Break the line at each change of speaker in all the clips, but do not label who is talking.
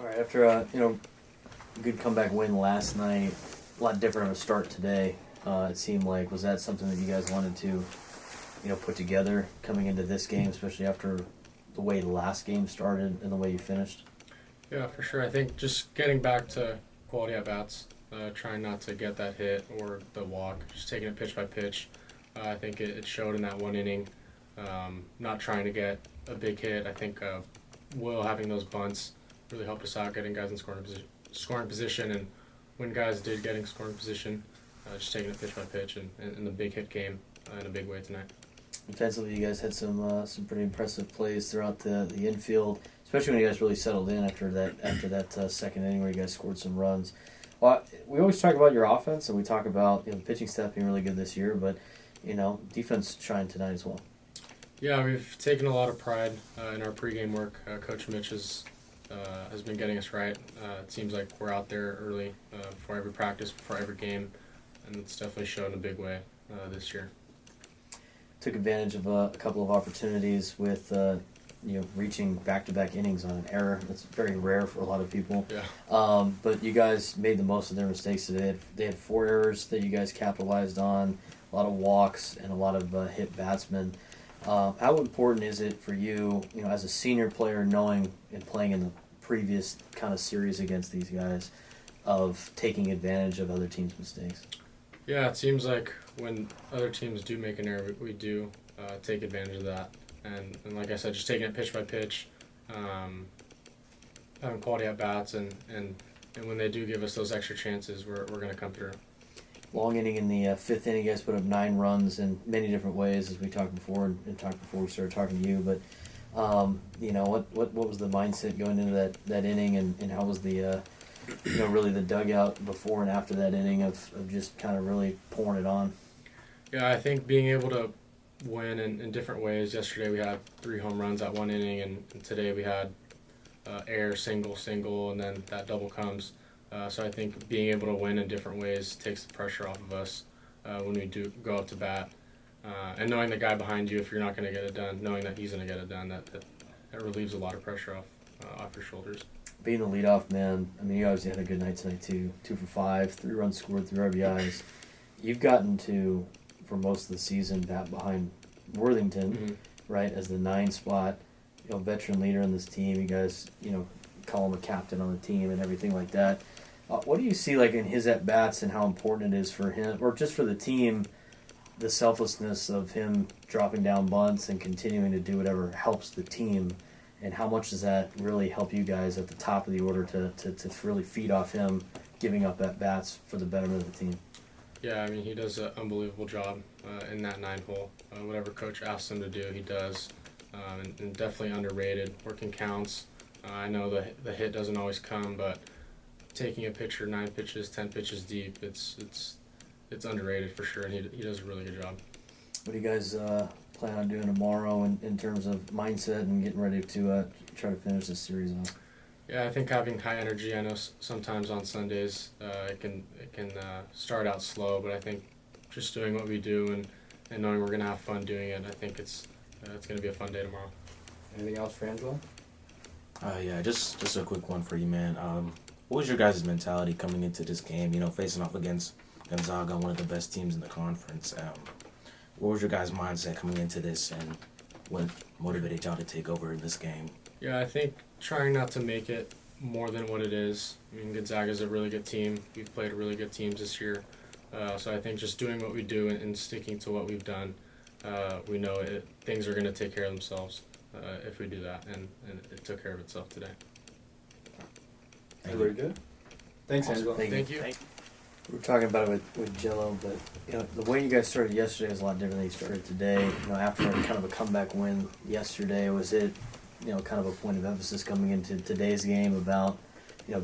All right, after a good comeback win last night, a lot different of a start today. It seemed like, was that something that you guys wanted to, put together coming into this game, especially after the way the last game started and the way you finished?
Yeah, for sure. I think just getting back to quality at bats, trying not to get that hit or the walk, just taking it pitch by pitch. I think it showed in that one inning. Not trying to get a big hit. I think Will having those bunts really helped us out, getting guys in scoring position, and when guys did get in scoring position, just taking it pitch by pitch, and the big hit came in a big way tonight.
Defensively, you guys had some pretty impressive plays throughout the infield, especially when you guys really settled in after that second inning where you guys scored some runs. Well, we always talk about your offense, and we talk about the pitching staff being really good this year, but defense shined tonight as well.
Yeah, we've taken a lot of pride in our pregame work. Coach Mitch has been getting us right. It seems like we're out there early before every practice, before every game, and it's definitely shown in a big way this year.
Took advantage of a couple of opportunities with reaching back-to-back innings on an error. That's very rare for a lot of people.
Yeah.
But you guys made the most of their mistakes today. They had 4 errors that you guys capitalized on, a lot of walks, and a lot of hit batsmen. How important is it for you, as a senior player, knowing and playing in the previous kind of series against these guys, of taking advantage of other teams' mistakes?
Yeah, it seems like when other teams do make an error, we do take advantage of that. And like I said, just taking it pitch by pitch, having quality at bats, and when they do give us those extra chances, we're going to come through.
Long inning in the 5th inning, you guys put up 9 runs in many different ways, as we talked before and talked before we started talking to you. But what was the mindset going into that inning, and how was the really the dugout before and after that inning of just kind of really pouring it on?
Yeah, I think being able to win in different ways. Yesterday we had 3 home runs at one inning, and today we had air, single, and then that double comes. So I think being able to win in different ways takes the pressure off of us when we do go up to bat. And knowing the guy behind you, if you're not going to get it done, knowing that he's going to get it done, that relieves a lot of pressure off your shoulders.
Being the leadoff man, I mean, you obviously had a good night tonight too. 2 for 5, 3 runs scored, 3 RBIs. You've gotten to, for most of the season, bat behind Worthington, right, as the 9 spot. Veteran leader in this team. You guys, call him a captain on the team and everything like that. What do you see like in his at bats, and how important it is for him, or just for the team, the selflessness of him dropping down bunts and continuing to do whatever helps the team, and how much does that really help you guys at the top of the order to really feed off him giving up at bats for the betterment of the team?
Yeah, I mean, he does an unbelievable job in that 9 hole. Whatever coach asks him to do, he does, and definitely underrated. Working counts. I know the hit doesn't always come, but taking a pitcher 9 pitches, 10 pitches deep, it's underrated for sure, and he does a really good job.
What do you guys plan on doing tomorrow in terms of mindset and getting ready to try to finish this series off?
Yeah, I think having high energy. I know sometimes on Sundays it can start out slow, but I think just doing what we do and knowing we're going to have fun doing it, I think it's going to be a fun day tomorrow.
Anything else for Angelo?
Yeah, just a quick one for you, man. What was your guys' mentality coming into this game? Facing off against Gonzaga, one of the best teams in the conference. What was your guys' mindset coming into this, and what motivated y'all to take over in this game?
Yeah, I think trying not to make it more than what it is. I mean, Gonzaga's a really good team. We've played really good teams this year. So I think just doing what we do and sticking to what we've done, we know things are going to take care of themselves if we do that, and it took care of itself today.
Very good. Thanks, Angelo.
Thank you.
We were talking about it with Jello, but the way you guys started yesterday is a lot different than you started today. After kind of a comeback win yesterday, was it kind of a point of emphasis coming into today's game about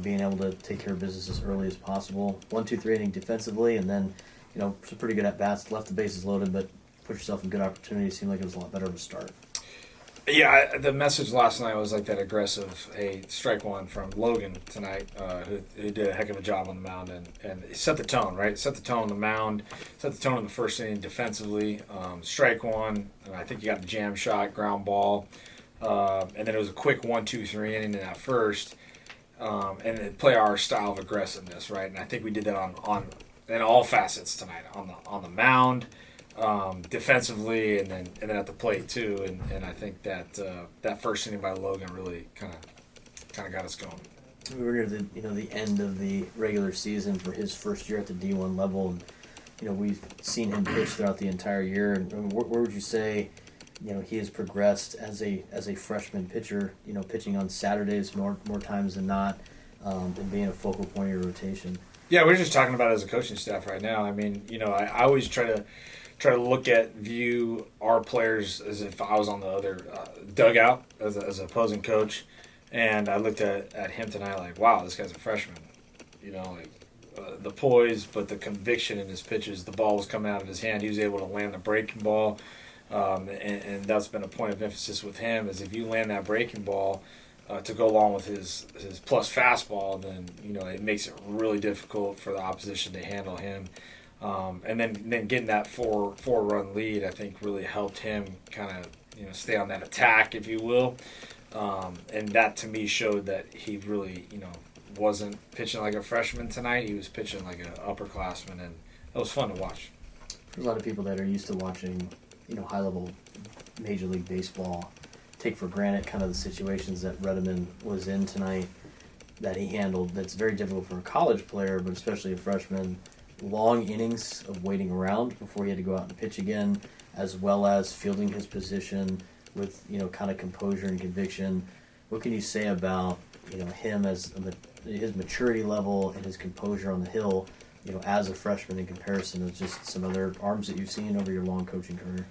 being able to take care of business as early as possible? 1, 2, 3 inning defensively, and then some pretty good at bats, left the bases loaded, but put yourself in good opportunities. Seemed like it was a lot better of a start.
Yeah, the message last night was like that aggressive, strike one from Logan tonight, who did a heck of a job on the mound and set the tone, right? Set the tone on the mound, set the tone in the first inning defensively. Strike one, and I think you got a jam shot, ground ball, and then it was a quick 1, 2, 3 inning in that first. and play our style of aggressiveness, right? And I think we did that on in all facets tonight, on the mound, defensively, and then at the plate too. And I think that that first inning by Logan really kind of got us going.
We were near the end of the regular season for his first year at the D1 level, and we've seen him pitch throughout the entire year. And where would you say he has progressed as a freshman pitcher? Pitching on Saturdays more times than not, and being a focal point of your rotation.
Yeah, we're just talking about it as a coaching staff right now. I mean, I always try to view our players as if I was on the other dugout as an opposing coach, and I looked at him tonight like, wow, this guy's a freshman. The poise, but the conviction in his pitches. The ball was coming out of his hand. He was able to land the breaking ball, and that's been a point of emphasis with him. Is if you land that breaking ball to go along with his plus fastball, then it makes it really difficult for the opposition to handle him. And then getting that four run lead, I think, really helped him kind of stay on that attack, if you will. And that to me showed that he really wasn't pitching like a freshman tonight. He was pitching like an upperclassman, and it was fun to watch.
There's a lot of people that are used to watching high level Major League Baseball take for granted kind of the situations that Redeman was in tonight that he handled. That's very difficult for a college player, but especially a freshman. Long innings of waiting around before he had to go out and pitch again, as well as fielding his position with kind of composure and conviction. What can you say about him as his maturity level and his composure on the hill, as a freshman in comparison to just some other arms that you've seen over your long coaching career?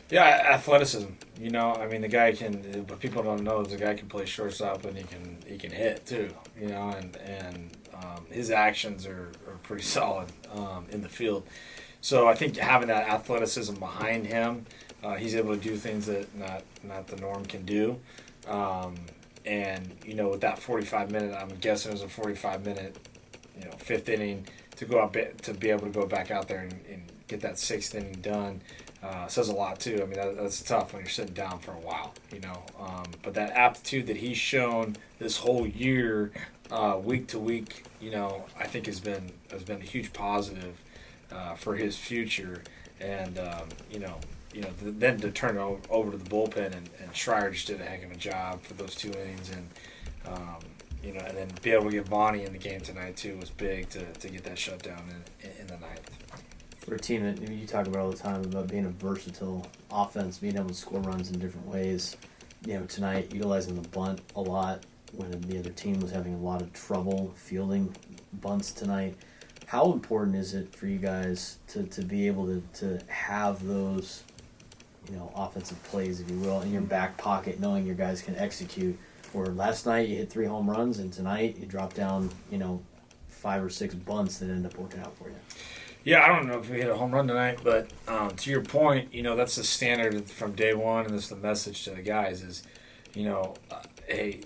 Yeah, athleticism. The guy can. But people don't know the guy can play shortstop and he can hit too. And his actions are pretty solid in the field. So I think having that athleticism behind him, he's able to do things that not the norm can do. And with that 45-minute, I'm guessing it was a 45-minute, fifth inning to go out to be able to go back out there and get that sixth inning done. Says a lot too. I mean, that's tough when you're sitting down for a while, But that aptitude that he's shown this whole year, week to week, I think has been a huge positive for his future. And then to turn it over to the bullpen and Schreier just did a heck of a job for those 2 innings, and and then be able to get Vonnie in the game tonight too was big to get that shutdown in the ninth.
For a team that you talk about all the time about being a versatile offense, being able to score runs in different ways, tonight utilizing the bunt a lot when the other team was having a lot of trouble fielding bunts tonight. How important is it for you guys to be able to have those offensive plays, if you will, in your back pocket, knowing your guys can execute? Where last night you hit 3 home runs, and tonight you drop down 5 or 6 bunts that end up working out for you.
Yeah, I don't know if we hit a home run tonight, but to your point, that's the standard from day one, and that's the message to the guys is, hey,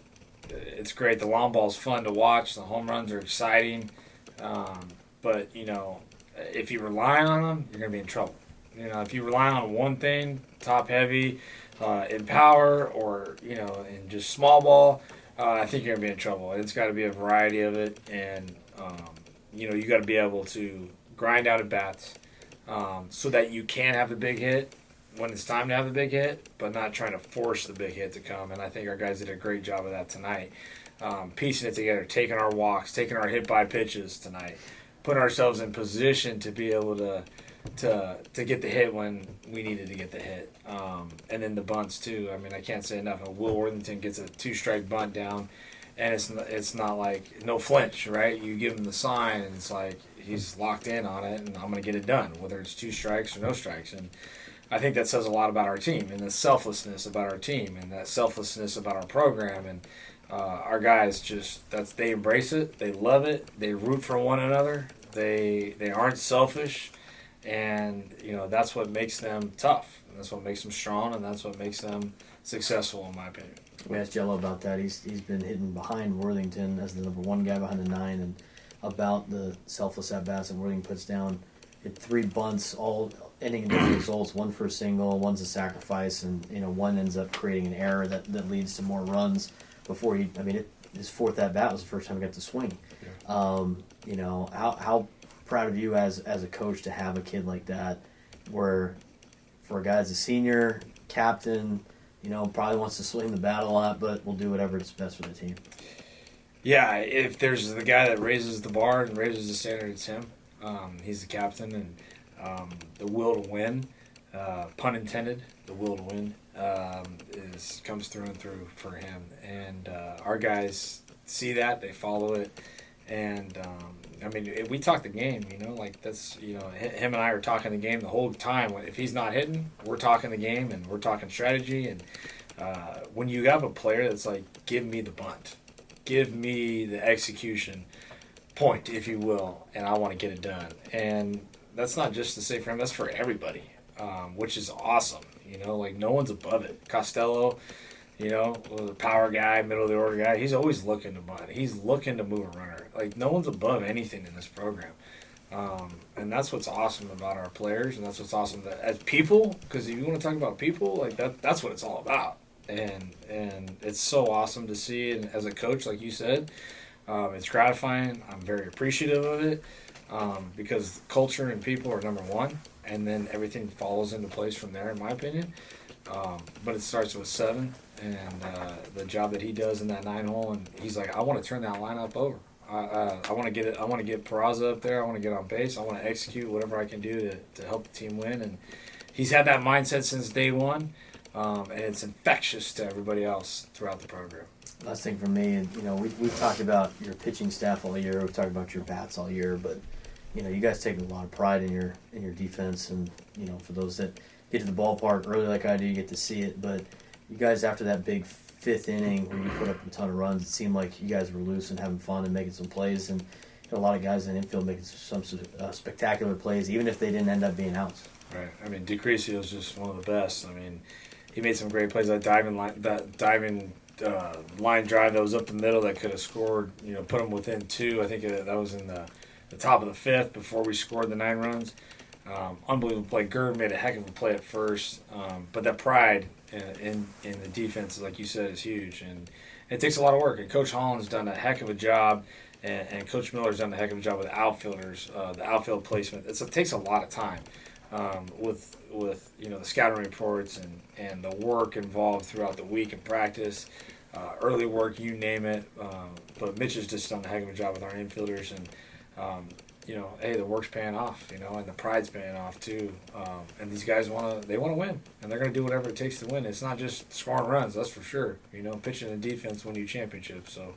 it's great. The long ball's fun to watch. The home runs are exciting, but if you rely on them, you're gonna be in trouble. If you rely on one thing, top heavy, in power, or in just small ball, I think you're gonna be in trouble. It's got to be a variety of it, and you got to be able to grind out at bats so that you can have the big hit when it's time to have the big hit, but not trying to force the big hit to come. And I think our guys did a great job of that tonight, piecing it together, taking our walks, taking our hit by pitches tonight, putting ourselves in position to be able to get the hit when we needed to get the hit. And then the bunts too. I mean, I can't say enough. Will Worthington gets a 2-strike bunt down, and it's not like no flinch, right? You give him the sign, and it's like he's locked in on it, and I'm going to get it done, whether it's 2 strikes or no strikes. And I think that says a lot about our team, and the selflessness about our team, and that selflessness about our program. And our guys they embrace it, they love it, they root for one another, they aren't selfish, and that's what makes them tough, and that's what makes them strong, and that's what makes them successful, in my opinion.
We asked Jello about that. He's been hitting behind Worthington as the number 1 guy behind the 9, and about the selfless at-bats that Worthington puts down. Hit 3 bunts, all ending in different results. 1 for a single, 1's a sacrifice, and 1 ends up creating an error that leads to more runs. Before his fourth at bat was the first time he got to swing. You know, how proud of you as a coach to have a kid like that, where for a guy that's a senior, captain, you know, probably wants to swing the bat a lot, but will do whatever is best for the team.
Yeah, if there's the guy that raises the bar and raises the standard, it's him. He's the captain, and the will to win, pun intended, the will to win comes through and through for him. And our guys see that, they follow it, and I mean, we talk the game, you know, like that's, you know, him and I are talking the game the whole time. If he's not hitting, we're talking the game and we're talking strategy. And when you have a player that's like, give me the bunt, give me the execution point, if you will, and I want to get it done. And that's not just to say for him, that's for everybody, which is awesome. You know, like no one's above it. Costello, you know, the power guy, middle of the order guy, he's always looking to bunt. He's looking to move a runner. Like no one's above anything in this program. And that's what's awesome about our players, and that's what's awesome as people, because if you want to talk about people, like that's what it's all about. And it's so awesome to see, and as a coach, like you said, it's gratifying. I'm very appreciative of it, because culture and people are number one, and then everything follows into place from there, in my opinion. But it starts with 7, and the job that he does in that 9-hole, and he's like, I want to turn that lineup over. I want to get it. I want to get Peraza up there. I want to get on base. I want to execute whatever I can do to help the team win. And he's had that mindset since day one, and it's infectious to everybody else throughout the program.
Last thing from me, and you know, we've talked about your pitching staff all year. We've talked about your bats all year, but you know, you guys take a lot of pride in your defense, and you know, for those that get to the ballpark early like I do, you get to see it. But you guys, after that big 5th inning where you put up a ton of runs, it seemed like you guys were loose and having fun and making some plays, and a lot of guys in the infield making some spectacular plays, even if they didn't end up being outs.
Right. I mean, DeCrescio is just one of the best. I mean, he made some great plays. That diving line drive that was up the middle that could have scored, you know, put them within 2. I think that was in the top of the 5th before we scored the 9 runs. Unbelievable play. Gerb made a heck of a play at first, but that pride in the defense, like you said, is huge, and it takes a lot of work. And Coach Holland's done a heck of a job, and Coach Miller's done a heck of a job with the outfielders, the outfield placement. It takes a lot of time with you know, the scouting reports and the work involved throughout the week in practice, early work, you name it. But Mitch has just done a heck of a job with our infielders, and you know, hey, the work's paying off, you know, and the pride's paying off too. And these guys want to win, and they're going to do whatever it takes to win. It's not just scoring runs, that's for sure. You know, pitching and defense win you championships. So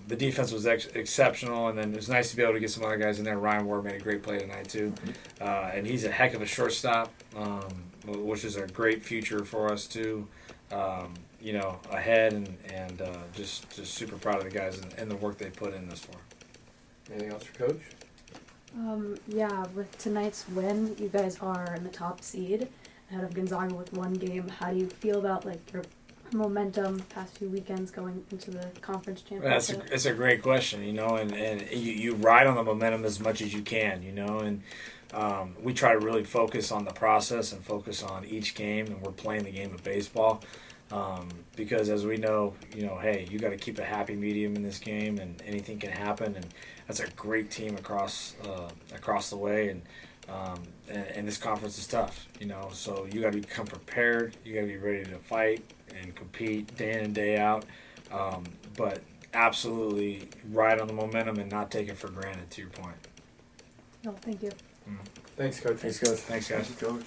the defense was exceptional, and then it was nice to be able to get some other guys in there. Ryan Ward made a great play tonight too, and he's a heck of a shortstop, which is a great future for us too. You know, ahead, and just super proud of the guys and the work they put in this far.
Anything else for Coach?
Yeah, with tonight's win, you guys are in the top seed ahead of Gonzaga with 1 game. How do you feel about like your momentum past few weekends going into the conference championship?
That's a great question, you know, and you ride on the momentum as much as you can, you know, and we try to really focus on the process and focus on each game, and we're playing the game of baseball. Because as we know, you know, hey, you got to keep a happy medium in this game, and anything can happen. And that's a great team across the way, and this conference is tough, you know. So you got to become prepared. You got to be ready to fight and compete day in and day out. But absolutely ride on the momentum and not take it for granted. To your point.
No, thank you.
Thanks, Coach.
Thanks, Coach.
Thanks, guys.
Coach.